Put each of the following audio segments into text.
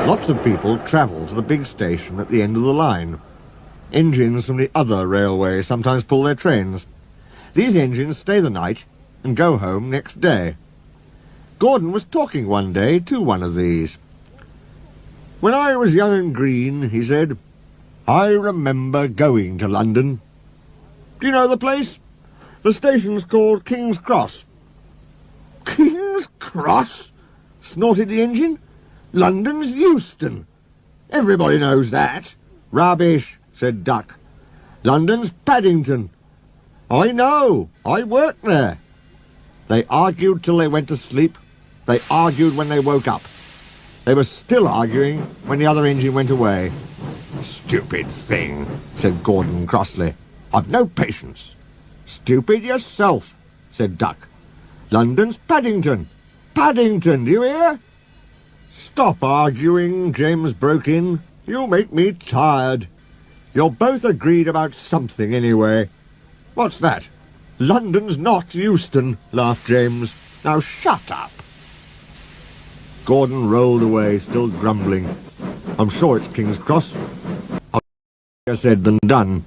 Lots of people travel to the big station at the end of the line. Engines from the other railway sometimes pull their trains. These engines stay the night and go home next day. Gordon was talking one day to one of these. "When I was young and green," he said, "I remember going to London. Do you know the place? The station's called King's Cross." "King's Cross?" snorted the engine. "London's Euston. Everybody knows that." "Rubbish," said Duck. "London's Paddington." "I know. I worked there." They argued till they went to sleep. They argued when they woke up. They were still arguing when the other engine went away. "Stupid thing," said Gordon crossly. "I've no patience." "Stupid yourself," said Duck. "London's Paddington. Paddington, do you hear?" "Stop arguing," James broke in. "You make me tired. You're both agreed about something anyway." "What's that?" "London's not Euston," laughed James. "Now shut up." Gordon rolled away, still grumbling. "I'm sure it's King's Cross." "Easier said than done."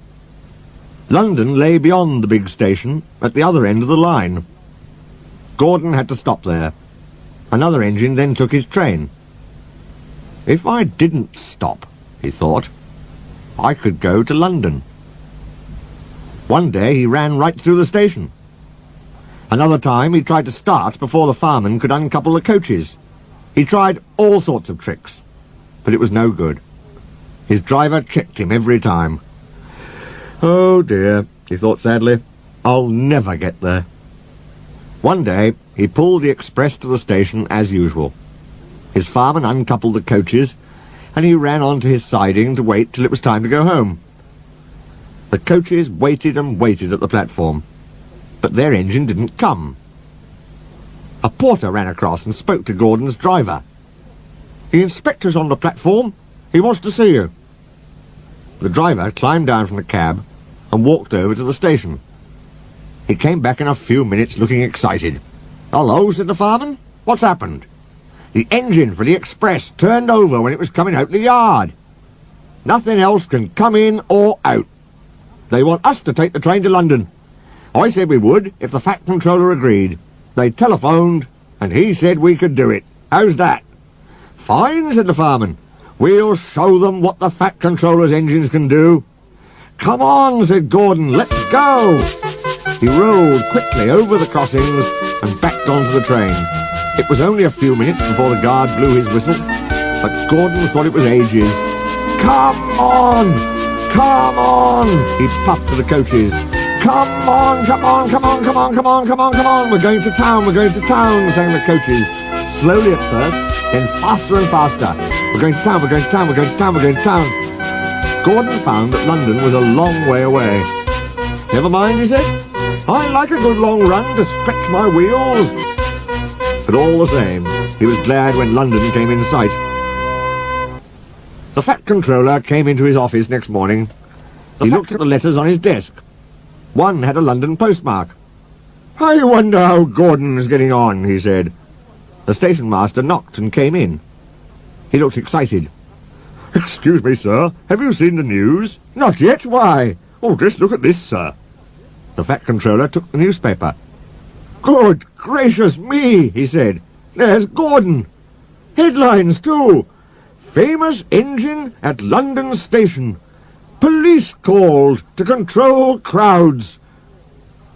London lay beyond the big station, at the other end of the line. Gordon had to stop there. Another engine then took his train. "If I didn't stop," he thought, "I could go to London." One day he ran right through the station. Another time he tried to start before the fireman could uncouple the coaches. He tried all sorts of tricks, but it was no good. His driver checked him every time. "Oh dear," he thought sadly, "I'll never get there." One day he pulled the express to the station as usual. His fireman uncoupled the coaches, and he ran on to his siding to wait till it was time to go home. The coaches waited and waited at the platform, but their engine didn't come. A porter ran across and spoke to Gordon's driver. "The inspector's on the platform. He wants to see you." The driver climbed down from the cab and walked over to the station. He came back in a few minutes looking excited. "Hello," said the fireman. "What's happened?" "The engine for the express turned over when it was coming out the yard. Nothing else can come in or out. They want us to take the train to London. I said we would if the Fat Controller agreed. They telephoned, and he said we could do it. How's that?" "Fine," said the fireman. "We'll show them what the Fat Controller's engines can do." "Come on," said Gordon, "let's go." He rolled quickly over the crossings and backed onto the train. It was only a few minutes before the guard blew his whistle, but Gordon thought it was ages. "Come on! Come on!" he puffed to the coaches. "Come on, come on, come on, come on, come on, come on, come on! We're going to town, we're going to town," sang the coaches. Slowly at first, then faster and faster. "We're going to town, we're going to town, we're going to town, we're going to town." Gordon found that London was a long way away. "Never mind," he said. "I like a good long run to stretch my wheels." But all the same, he was glad when London came in sight. The Fat Controller came into his office next morning. He looked at the letters on his desk. One had a London postmark. "I wonder how Gordon's getting on," he said. The station master knocked and came in. He looked excited. "Excuse me, sir, have you seen the news?" "Not yet, why?" "Oh, just look at this, sir." The Fat Controller took the newspaper. "Good gracious me," he said. "There's Gordon. Headlines, too. Famous engine at London station. Police called to control crowds."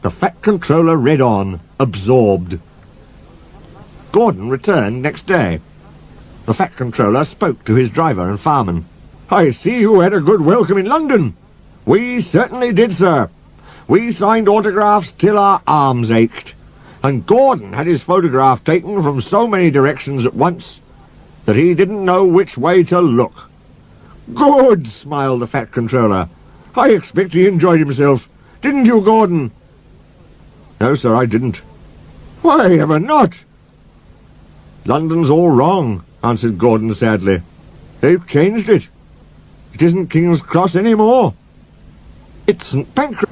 The Fat Controller read on, absorbed. Gordon returned next day. The Fat Controller spoke to his driver and fireman. "I see you had a good welcome in London." "We certainly did, sir. We signed autographs till our arms ached. And Gordon had his photograph taken from so many directions at once that he didn't know which way to look." "Good," smiled the Fat Controller. "I expect he enjoyed himself. Didn't you, Gordon?" "No, sir, I didn't." "Why ever not?" "London's all wrong," answered Gordon sadly. "They've changed it. It isn't King's Cross any more. It's St. Pancras."